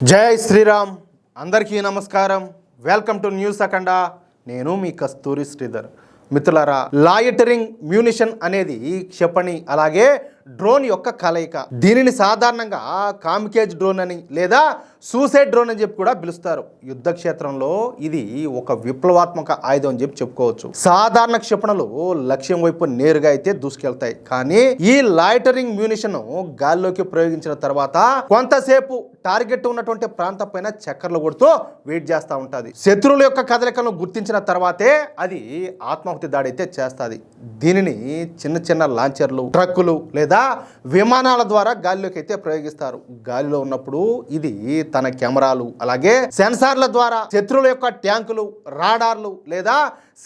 జై శ్రీరామ్. అందరికీ నమస్కారం. వెల్కమ్ టు న్యూస్ అఖండ. నేను మీ కస్తూరి శ్రీధర్. మిత్రులారా, లాయిటరింగ్ మ్యూనిషన్ అనేది క్షిపణి అలాగే డ్రోన్ యొక్క కలయిక. దీనిని సాధారణంగా కామికేజ్ డ్రోన్ అని లేదా సూసైడ్ డ్రోన్ అని చెప్పి కూడా పిలుస్తారు. యుద్ధ క్షేత్రంలో ఇది ఒక విప్లవాత్మక ఆయుధం అని చెప్పి చెప్పుకోవచ్చు. సాధారణ క్షిపణులు లక్ష్యం వైపు నేరుగా అయితే దూసుకెళ్తాయి, కానీ ఈ లాయిటరింగ్ మ్యూనిషన్ గాల్లోకి ప్రయోగించిన తర్వాత కొంతసేపు టార్గెట్ ఉన్నటువంటి ప్రాంతం పైన చక్కర్లు కొడుతూ వెయిట్ చేస్తూ ఉంటుంది. శత్రువుల యొక్క కదలికలను గుర్తించిన తర్వాతే అది ఆత్మాహుతి దాడి అయితే చేస్తుంది. దీనిని చిన్న చిన్న లాంచర్లు, ట్రక్కులు లేదా విమానాల ద్వారా గాలిలోకి అయితే ప్రయోగిస్తారు. గాలిలో ఉన్నప్పుడు ఇది తన కెమెరాలు అలాగే సెన్సార్ల ద్వారా శత్రువుల యొక్క ట్యాంకులు, రాడార్లు లేదా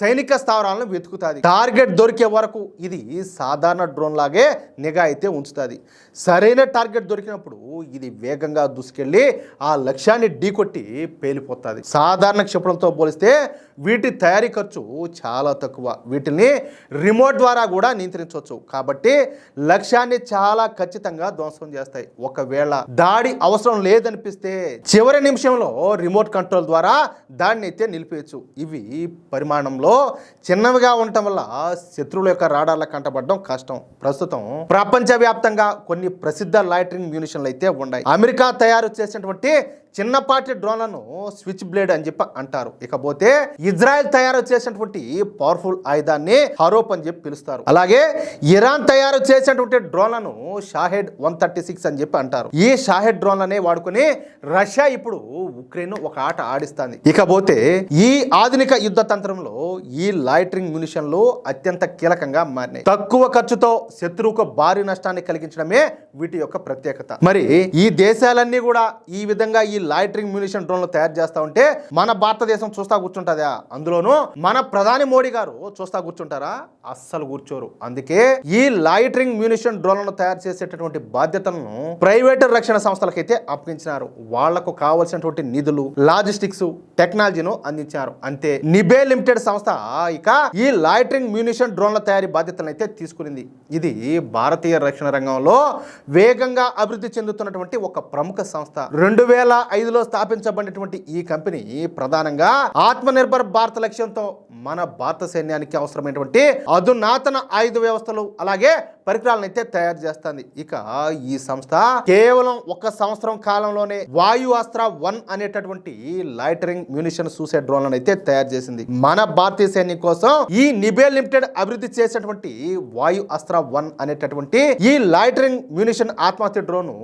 సైనిక స్థావరాలను వెతుకుతుంది. టార్గెట్ దొరికే వరకు ఇది సాధారణ డ్రోన్ లాగే నిఘా అయితే ఉంచుతుంది. సరైన టార్గెట్ దొరికినప్పుడు ఇది వేగంగా దూసుకెళ్లి ఆ లక్ష్యాన్ని ఢీకొట్టి పేలిపోతుంది. సాధారణ క్షిపణులతో పోలిస్తే వీటి తయారీ ఖర్చు చాలా తక్కువ. వీటిని రిమోట్ ద్వారా కూడా నియంత్రించవచ్చు, కాబట్టి లక్ష్యాన్ని చాలా ఖచ్చితంగా ధ్వంసం చేస్తాయి. ఒకవేళ దాడి అవసరం లేదనిపిస్తే చివరి నిమిషంలో రిమోట్ కంట్రోల్ ద్వారా దాడిని అయితే నిలిపేయచ్చు. ఇవి పరిమాణంలో చిన్నవిగా ఉండటం వల్ల శత్రువుల యొక్క రాడార్ల కంటపడడం కష్టం. ప్రస్తుతం ప్రపంచవ్యాప్తంగా కొన్ని ప్రసిద్ధ లాయిటరింగ్ మ్యూనిషన్లు అయితే ఉన్నాయి. అమెరికా తయారు చేసినటువంటి చిన్నపాటి డ్రోన్లను స్విచ్ బ్లేడ్ అని చెప్పి అంటారు. ఇకపోతే ఇజ్రాయెల్ తయారు చేసినటువంటి పవర్ఫుల్ ఆయుధాన్ని హరోప్ అని చెప్పి పిలుస్తారు. అలాగే ఇరాన్ తయారు చేసినటువంటి డ్రోన్లను షాహెడ్ 136 అని చెప్పి అంటారు. ఈ షాహెడ్ డ్రోన్లనే వాడుకుని రష్యా ఇప్పుడు ఉక్రెయిన్ ఒక ఆట ఆడిస్తుంది. ఇకపోతే ఈ ఆధునిక యుద్ధ తంత్రంలో ఈ లాయిటరింగ్ మ్యూనిషన్లు అత్యంత కీలకంగా మారినాయి. తక్కువ ఖర్చుతో శత్రువుకు భారీ నష్టాన్ని కలిగించడమే వీటి యొక్క ప్రత్యేకత. మరి ఈ దేశాలన్నీ కూడా ఈ విధంగా ఈ లాయిటరింగ్ మ్యూనిషన్ డ్రోన్లు తయారు చేస్తా ఉంటే మన భారతదేశం చూస్తా కూర్చుంటుందా? అందులోనూ మన ప్రధాని మోడీ గారు చూస్తా కూర్చుంటారా? అస్సలు కూర్చోరు. అందుకే ఈ లాయిటరింగ్ మ్యూనిషన్ డ్రోన్లను తయారు చేసేటటువంటి బాధ్యతలను ప్రైవేటు రక్షణ సంస్థలకైతే అప్పగించినారు. వాళ్లకు కావాల్సినటువంటి నిధులు, లాజిస్టిక్స్, టెక్నాలజీను అందించారు. అంతే, నిబే లిమిటెడ్ సంస్థ ఇక ఈ లాయిటరింగ్ మ్యూనిషన్ డ్రోన్ల తయారీ బాధ్యతలను అయితే తీసుకునింది. ఇది భారతీయ రక్షణ రంగంలో వేగంగా అభివృద్ధి చెందుతున్నటువంటి ఒక ప్రముఖ సంస్థ. 2005లో స్థాపించబడినటువంటి ఈ కంపెనీ ప్రధానంగా ఆత్మనిర్భర్ భారత్ లక్ష్యంతో మన భారత సైన్యానికి అవసరమైనటువంటి అధునాతన ఆయుధ వ్యవస్థలు అలాగే పరికరాలను అయితే తయారు చేస్తుంది. ఇక ఈ సంస్థ కేవలం 1 సంవత్సరం కాలంలోనే వాయు అస్త్ర 1 అనేటటువంటి లాయిటరింగ్ మ్యూనిషన్ సూసైడ్ డ్రోన్లను అయితే తయారు చేసింది. మన భారతీయ సైన్యం కోసం ఈ నిబే లిమిటెడ్ అభివృద్ధి చేసినటువంటి వాయు అస్త్ర 1 అనేటటువంటి ఈ లాయిటరింగ్ మ్యూనిషన్ ఆత్మహత్య డ్రోన్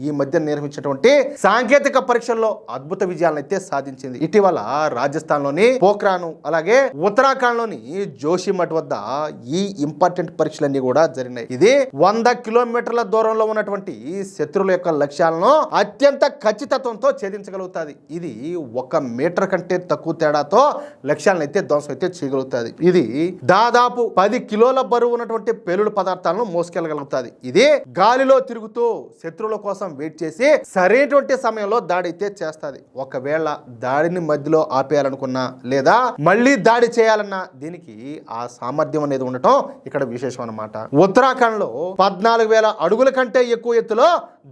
ఈ మధ్య నిర్వహించినటువంటి సాంకేతిక పరీక్షల్లో అద్భుత విజయాలను అయితే సాధించింది. ఇటీవల రాజస్థాన్ లోని పోఖ్రాన్ అలాగే ఉత్తరాఖండ్ లోని జోషిమఠ్ వద్ద ఈ ఇంపార్టెంట్ పరీక్షలన్నీ కూడా జరిగినాయి. ఇది 100 కిలోమీటర్ల దూరంలో ఉన్నటువంటి శత్రువుల యొక్క లక్ష్యాలను అత్యంత ఖచ్చితత్వంతో ఛేదించగలుగుతుంది. ఇది 1 మీటర్ కంటే తక్కువ తేడాతో లక్ష్యాలను అయితే ధ్వంసం అయితే చేయగలుగుతుంది. ఇది దాదాపు 10 కిలోల బరువు ఉన్నటువంటి పేలుడు పదార్థాలను మోసుకెళ్ళగలుగుతుంది. ఇది గాలిలో తిరుగుతూ శత్రువుల కోసం వెయిట్ చేసి సరైనటువంటి సమయంలో దాడి అయితే చేస్తుంది. ఒకవేళ దాడిని మధ్యలో ఆపేయాలనుకున్నా లేదా మళ్ళీ దాడి చేయాలన్నా దీనికి ఆ సామర్థ్యం అనేది ఉండటం ఇక్కడ విశేషం అన్నమాట. ఉత్తరాఖండ్ లో 14,000 అడుగుల కంటే ఎక్కువ ఎత్తులో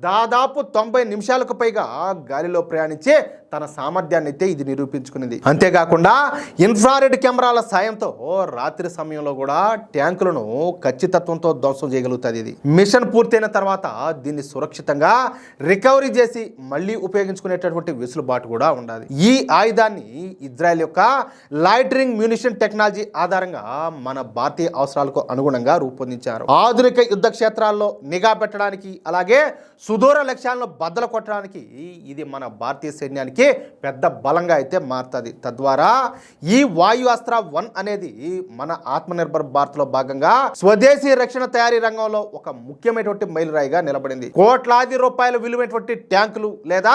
దాదాపు 90 నిమిషాలకు పైగా గాలిలో ప్రయాణించి తన సామర్థ్యాన్ని అయితే ఇది నిరూపించుకున్నది. అంతేకాకుండా ఇన్ఫ్రారెడ్ కెమెరాల సాయంతో రాత్రి సమయంలో కూడా ట్యాంకులను ఖచ్చితత్వంతో ధ్వంసం చేయగలుగుతుంది. ఇది మిషన్ పూర్తయిన తర్వాత దీన్ని సురక్షితంగా రికవరీ చేసి మళ్ళీ ఉపయోగించుకునేటటువంటి వెసులుబాటు కూడా ఉండాలి. ఈ ఆయుధాన్ని ఇజ్రాయెల్ యొక్క లాయిటరింగ్ మ్యూనిషన్ టెక్నాలజీ ఆధారంగా మన భారతీయ అవసరాలకు అనుగుణంగా రూపొందించారు. ఆధునిక యుద్ధ క్షేత్రాల్లో నిఘా పెట్టడానికి అలాగే సుదూర లక్ష్యాలను బద్దలు కొట్టడానికి ఇది మన భారతీయ సైన్యానికి పెద్ద బలంగా అయితే మారుతుంది. తద్వారా ఈ వాయు అస్త్ర 1 అనేది మన ఆత్మనిర్భర్ భారత్ లో భాగంగా స్వదేశీ రక్షణ తయారీ రంగంలో ఒక ముఖ్యమైనటువంటి మైలురాయిగా నిలబడింది. కోట్లాది రూపాయల విలువైనటువంటి ట్యాంకులు లేదా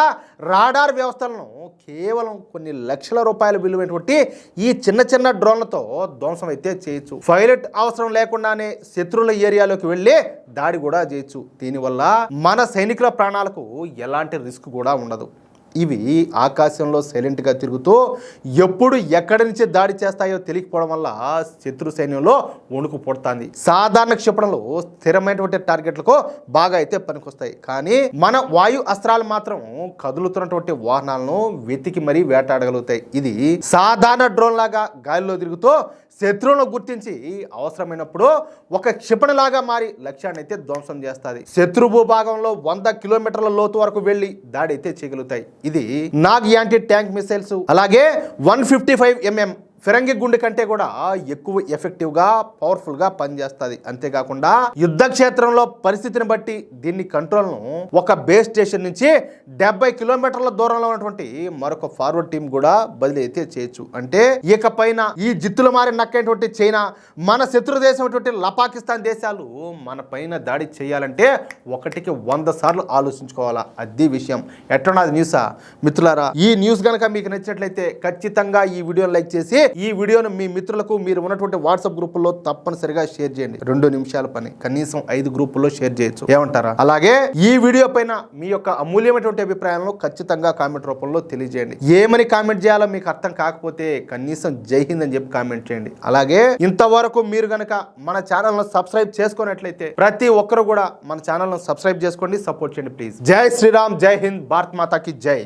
రాడార్ వ్యవస్థలను కేవలం కొన్ని లక్షల రూపాయల విలువైనటువంటి ఈ చిన్న చిన్న డ్రోన్లతో ధ్వంసం అయితే చేయొచ్చు. పైలట్ అవసరం లేకుండానే శత్రువుల ఏరియాలోకి వెళ్ళి దాడి కూడా చేయొచ్చు. దీనివల్ల మన సైనికుల ప్రాణాలకు ఎలాంటి రిస్క్ కూడా ఉండదు. ఇవి ఆకాశంలో సైలెంట్గా తిరుగుతూ ఎప్పుడు ఎక్కడి నుంచి దాడి చేస్తాయో తెలియకపోవడం వల్ల శత్రు సైన్యంలో వణుకు పుడుతుంది. సాధారణ క్షిపణులు స్థిరమైనటువంటి టార్గెట్లకు బాగా అయితే పనికొస్తాయి, కానీ మన వాయు అస్త్రాలు మాత్రం కదులుతున్నటువంటి వాహనాలను వెతికి మరీ వేటాడగలుగుతాయి. ఇది సాధారణ డ్రోన్ లాగా గాలిలో తిరుగుతూ శత్రువులను గుర్తించి అవసరమైనప్పుడు ఒక క్షిపణిలాగా మారి లక్ష్యాన్ని అయితే ధ్వంసం చేస్తుంది. శత్రు భూభాగంలో 100 కిలోమీటర్ల లోతు వరకు వెళ్లి దాడి అయితే చేయగలుగుతాయి. ఇది నాగ్ యాంటీ ట్యాంక్ మిసైల్స్, అలాగే 155 mm ఫిరంగి గుండె కంటే కూడా ఎక్కువ ఎఫెక్టివ్గా పవర్ఫుల్గా పనిచేస్తుంది. అంతేకాకుండా యుద్ధ క్షేత్రంలో పరిస్థితిని బట్టి దీన్ని కంట్రోల్ను ఒక బేస్ స్టేషన్ నుంచి 70 కిలోమీటర్ల దూరంలో ఉన్నటువంటి మరొక ఫార్వర్డ్ టీం కూడా బదిలీ అయితే చేయొచ్చు. అంటే ఇకపైన ఈ జిత్తులు మారి నక్కైనటువంటి చైనా, మన శత్రు దేశం పాకిస్తాన్ దేశాలు మన పైన దాడి చేయాలంటే 1కి 100 సార్లు ఆలోచించుకోవాలా. అది విషయం. ఎట్లున్నది న్యూసా మిత్రులారా? ఈ న్యూస్ కనుక మీకు నచ్చినట్లయితే ఖచ్చితంగా ఈ వీడియోని లైక్ చేసి ఈ వీడియోను మీ మిత్రులకు మీరు ఉన్నటువంటి వాట్సాప్ గ్రూపుల్లో తప్పనిసరిగా షేర్ చేయండి. 2 నిమిషాల పని, కనీసం 5 గ్రూపుల్లో షేర్ చేయొచ్చు. ఏమంటారా? అలాగే ఈ వీడియో పైన మీ యొక్క అమూల్యమైనటువంటి అభిప్రాయాలను ఖచ్చితంగా కామెంట్ రూపంలో తెలియజేయండి. ఏమని కామెంట్ చేయాలో మీకు అర్థం కాకపోతే కనీసం జై హింద్ అని చెప్పి కామెంట్ చేయండి. అలాగే ఇంతవరకు మీరు గనక మన ఛానల్ను సబ్స్క్రైబ్ చేసుకున్నట్లయితే ప్రతి ఒక్కరు కూడా మన ఛానల్ను సబ్స్క్రైబ్ చేసుకోండి, సపోర్ట్ చేయండి ప్లీజ్. జై శ్రీరామ్, జై హింద్, భారత్ మాతాకి జై.